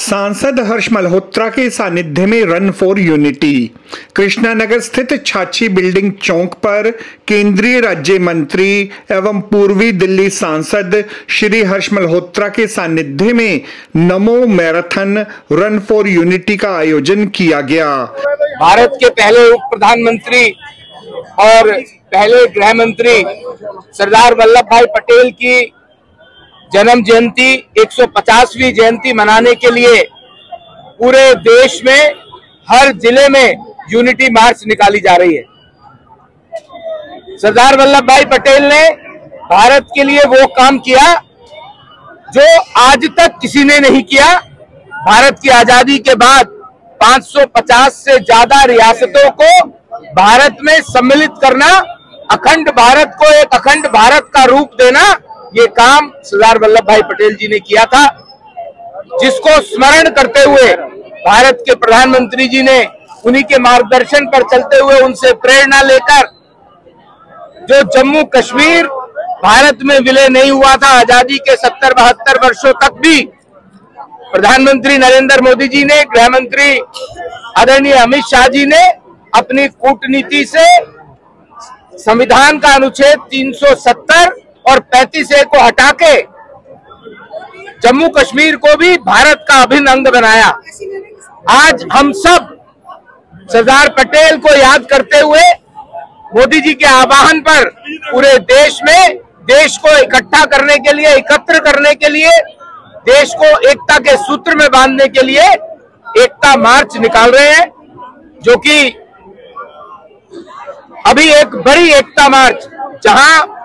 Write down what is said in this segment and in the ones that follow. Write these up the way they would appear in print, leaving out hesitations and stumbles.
सांसद हर्ष मल्होत्रा के सानिध्य में रन फॉर यूनिटी। कृष्णानगर स्थित छाछी बिल्डिंग चौक पर केंद्रीय राज्य मंत्री एवं पूर्वी दिल्ली सांसद श्री हर्ष मल्होत्रा के सानिध्य में नमो मैराथन रन फॉर यूनिटी का आयोजन किया गया। भारत के पहले उप प्रधानमंत्री और पहले गृह मंत्री सरदार वल्लभ भाई पटेल की जन्म जयंती 150वीं जयंती मनाने के लिए पूरे देश में हर जिले में यूनिटी मार्च निकाली जा रही है। सरदार वल्लभ भाई पटेल ने भारत के लिए वो काम किया जो आज तक किसी ने नहीं किया। भारत की आजादी के बाद 550 से ज्यादा रियासतों को भारत में सम्मिलित करना, अखंड भारत को एक अखंड भारत का रूप देना, ये काम सरदार वल्लभ भाई पटेल जी ने किया था, जिसको स्मरण करते हुए भारत के प्रधानमंत्री जी ने उन्हीं के मार्गदर्शन पर चलते हुए उनसे प्रेरणा लेकर जो जम्मू कश्मीर भारत में विलय नहीं हुआ था आजादी के 70-72 वर्षों तक भी, प्रधानमंत्री नरेंद्र मोदी जी ने, गृह मंत्री आदरणीय अमित शाह जी ने अपनी कूटनीति से संविधान का अनुच्छेद 370 और 35A को हटा के जम्मू कश्मीर को भी भारत का अभिन्न अंग बनाया। आज हम सब सरदार पटेल को याद करते हुए मोदी जी के आह्वान पर पूरे देश में देश को इकट्ठा करने के लिए, एकत्र करने के लिए, देश को एकता के सूत्र में बांधने के लिए एकता मार्च निकाल रहे हैं, जो कि अभी एक बड़ी एकता मार्च जहां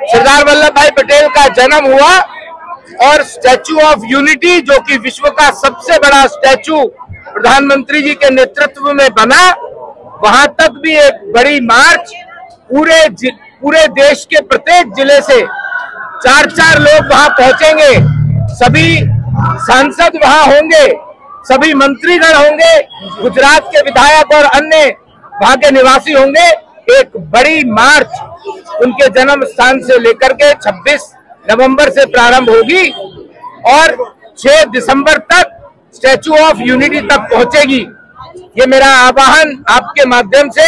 सरदार वल्लभ भाई पटेल का जन्म हुआ और स्टैचू ऑफ यूनिटी, जो कि विश्व का सबसे बड़ा स्टैचू प्रधानमंत्री जी के नेतृत्व में बना, वहां तक भी एक बड़ी मार्च पूरे देश के प्रत्येक जिले से 4-4 लोग वहां पहुंचेंगे, सभी सांसद वहां होंगे, सभी मंत्रीगण होंगे, गुजरात के विधायक और अन्य वहां के निवासी होंगे। एक बड़ी मार्च उनके जन्म स्थान से लेकर के 26 नवंबर से प्रारंभ होगी और 6 दिसंबर तक स्टैचू ऑफ यूनिटी तक पहुंचेगी। ये मेरा आह्वान आपके माध्यम से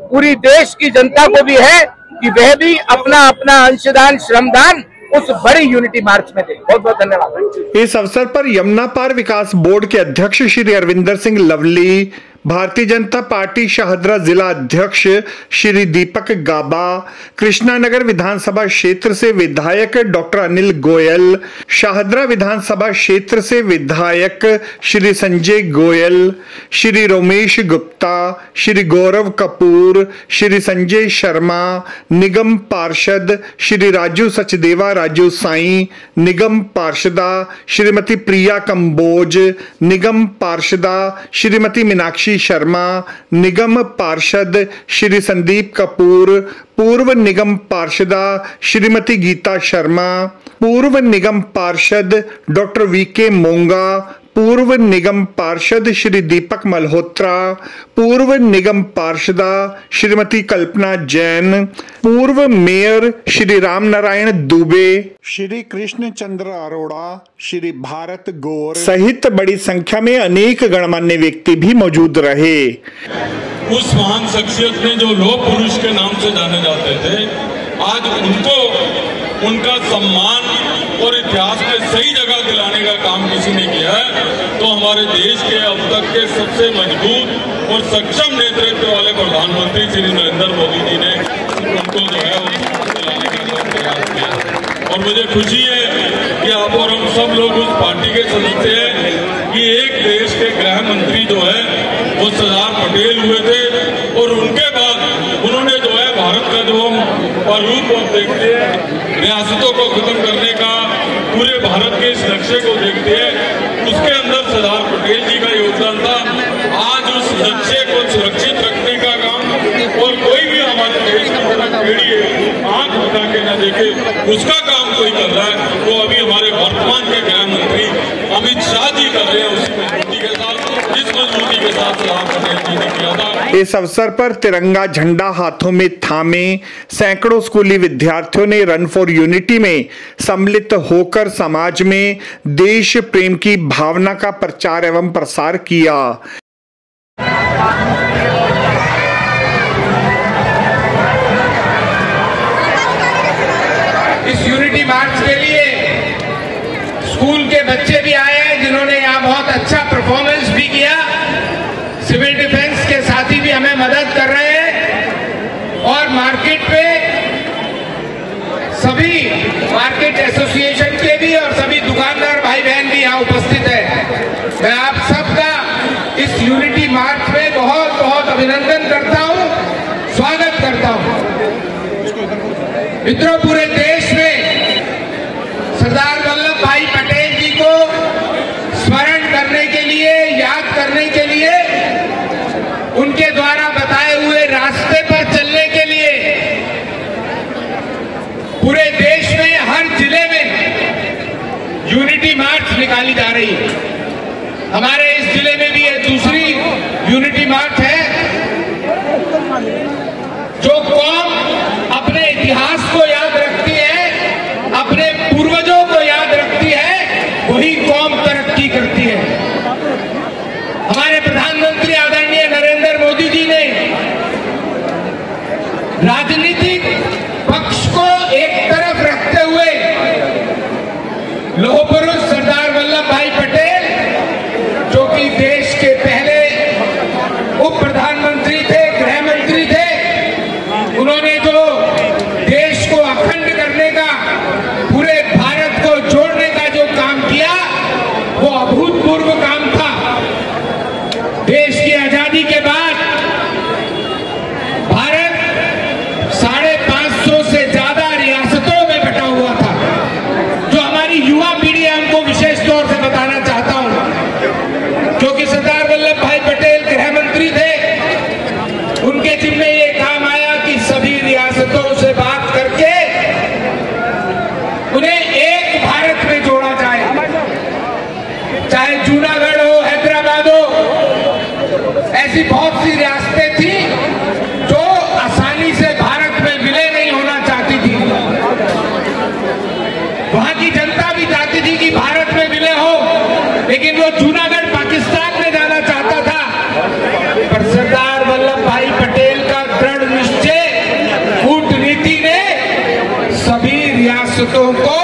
पूरी देश की जनता को भी है कि वह भी अपना अपना अंशदान, श्रमदान उस बड़ी यूनिटी मार्च में दे। बहुत बहुत धन्यवाद। इस अवसर पर यमुना पार विकास बोर्ड के अध्यक्ष श्री अरविंदर सिंह लवली, भारतीय जनता पार्टी शाहदरा जिला अध्यक्ष श्री दीपक गाबा, कृष्णानगर विधानसभा क्षेत्र से विधायक डॉक्टर अनिल गोयल, शाहदरा विधानसभा क्षेत्र से विधायक श्री संजय गोयल, श्री रोमेश गुप्ता, श्री गौरव कपूर, श्री संजय शर्मा, निगम पार्षद श्री राजू सचदेवा राजू साईं, निगम पार्षदा श्रीमती प्रिया कंबोज, निगम पार्षदा श्रीमती मीनाक्षी शर्मा, निगम पार्षद श्री संदीप कपूर, पूर्व निगम पार्षदा श्रीमती गीता शर्मा, पूर्व निगम पार्षद डॉक्टर वीके मोंगा, पूर्व निगम पार्षद श्री दीपक मल्होत्रा, पूर्व निगम पार्षदा श्रीमती कल्पना जैन, पूर्व मेयर श्री राम नारायण दुबे, श्री कृष्ण चंद्र अरोड़ा, श्री भारत गौर सहित बड़ी संख्या में अनेक गणमान्य व्यक्ति भी मौजूद रहे। उस महान शख्सियत ने जो लोह पुरुष के नाम से जाने जाते थे, आज उनको उनका सम्मान और इतिहास में सही जगह दिलाने का काम किसी ने किया है, तो हमारे देश के अब तक के सबसे मजबूत और सक्षम नेतृत्व वाले प्रधानमंत्री श्री नरेंद्र मोदी जी ने उनको जो है दिलाने का प्रयास किया। और मुझे खुशी है कि आप और हम सब लोग उस पार्टी के सदस्य हैं कि एक देश के गृह मंत्री जो है वो सरदार पटेल हुए थे, और उनके बाद उन्होंने जो है भारत का जो हम रूप और देखते हैं, रियासतों को खत्म करने का, पूरे भारत के इस नक्शे को देखते हैं, उसके अंदर सरदार पटेल जी का योगदान था। आज उस नक्शे को सुरक्षित रखने का काम, और कोई भी हमारे देश की पीढ़ी है आंख उठा के न देखे, उसका काम कोई कर रहा है, वो अभी हमारे वर्तमान के गृह मंत्री अमित शाह जी कर रहे हैं। उसी मजबूती के साथ, जिस मजबूती के साथ सरदार पटेल जी ने किया था। इस अवसर पर तिरंगा झंडा हाथों में थामे सैकड़ों स्कूली विद्यार्थियों ने रन फॉर यूनिटी में सम्मिलित होकर समाज में देश प्रेम की भावना का प्रचार एवं प्रसार किया। इस यूनिटी मार्च के लिए स्कूल के बच्चे भी आए हैं जिन्होंने यहाँ बहुत अच्छा परफॉर्मेंस भी किया। सिविल डिफेंस के साथी भी हमें मदद कर रहे हैं और मार्केट पे सभी मार्केट एसोसिएशन के भी और सभी दुकानदार भाई बहन भी यहाँ उपस्थित है। मैं आप सबका इस यूनिटी मार्च में बहुत बहुत अभिनंदन करता हूँ, स्वागत करता हूँ। मित्रों, पूरे देश में सरदार वल्लभ भाई पटेल जी को स्मरण करने के लिए, याद करने के लिए, उनके द्वारा बताए हुए रास्ते पर चलने के लिए पूरे देश में हर जिले में यूनिटी मार्च निकाली जा रही है। हमारे इस जिले में भी ये दूसरी यूनिटी मार्च है। जो कौम अपने इतिहास को याद रखती है, अपने पूर्वजों को याद रखती है, वही कौम तरक्की करती है। हमारे प्रधानमंत्री आदरणीय नरेंद्र मोदी जी ने राजनीतिक पक्ष को एक तरफ रखते हुए लौह पुरुष सरदार वल्लभ भाई पटेल, जो कि देश के पहले उप प्रधानमंत्री थे, गृह मंत्री थे, उन्होंने जो देश को अखंड करने का, पूरे भारत को जोड़ने का जो काम किया, वो अभूतपूर्व काम था। देश की आजादी के बाद भारत 550 से ज्यादा रियासतों में बटा हुआ था। जो हमारी युवा पीढ़ी है, हमको विशेष तौर से बताना चाहता हूं, क्योंकि सरदार वल्लभ भाई पटेल गृह मंत्री थे, उनके जिम्मे ये काम आया कि सभी रियासतों से बात करके उन्हें एक भारत में जोड़ा जाए। चाहे जूनागढ़ हो, हैदराबाद हो, ऐसी बहुत सी रियासतें थी जो आसानी से भारत में विलय नहीं होना चाहती थी। वहां की जनता भी चाहती थी कि भारत में विलय हो, लेकिन वो जूनागढ़ पाकिस्तान में जाना चाहता था। पर सरदार वल्लभ भाई पटेल का दृढ़ निश्चय, कूटनीति ने सभी रियासतों को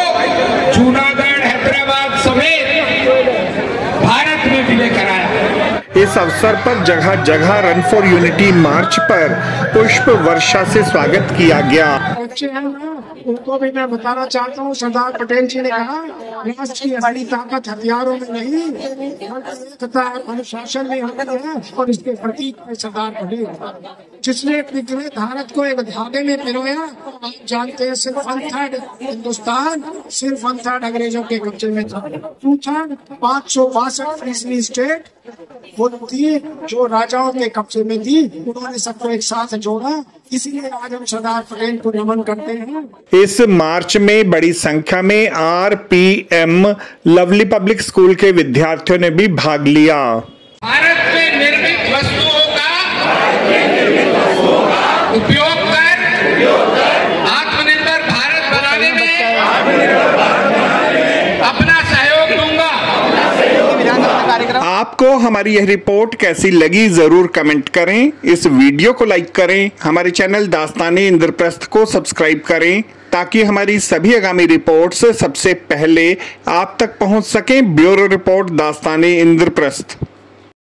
जूनागढ़, हैदराबाद समेत भारत में विलय कराया। इस अवसर पर जगह जगह रन फॉर यूनिटी मार्च पर पुष्प वर्षा से स्वागत किया गया। बच्चे हैं ना, उनको भी मैं बताना चाहता हूँ, सरदार पटेल जी ने कहा राष्ट्र की असली ताकत हथियारों में नहीं, एकता अनुशासन में होती है, और इसके प्रतीक है सरदार पटेल, जिसने भारत को एक धागे में पिरोया। आप जानते हैं, सिर्फ 1/3 हिंदुस्तान, सिर्फ 1/3 अंग्रेजों के कब्जे में था। 2/3 562 स्टेट वो थी जो राजाओं के कब्जे में थी। उन्होंने सबको एक साथ जोड़ा, इसीलिए आज हम सरदार पटेल को नमन करते हैं। इस मार्च में बड़ी संख्या में RPM लवली पब्लिक स्कूल के विद्यार्थियों ने भी भाग लिया। भारत में निर्मित वस्तुओं का उपयोग कर आत्मनिर्भर भारत बनाने में अपना सहयोग दूंगा। आपको हमारी यह रिपोर्ट कैसी लगी जरूर कमेंट करें। इस वीडियो को लाइक करें, हमारे चैनल दास्ताने इंद्रप्रस्थ को सब्सक्राइब करें, ताकि हमारी सभी आगामी रिपोर्ट्स सबसे पहले आप तक पहुंच सकें। ब्यूरो रिपोर्ट दास्ताने इंद्रप्रस्थ।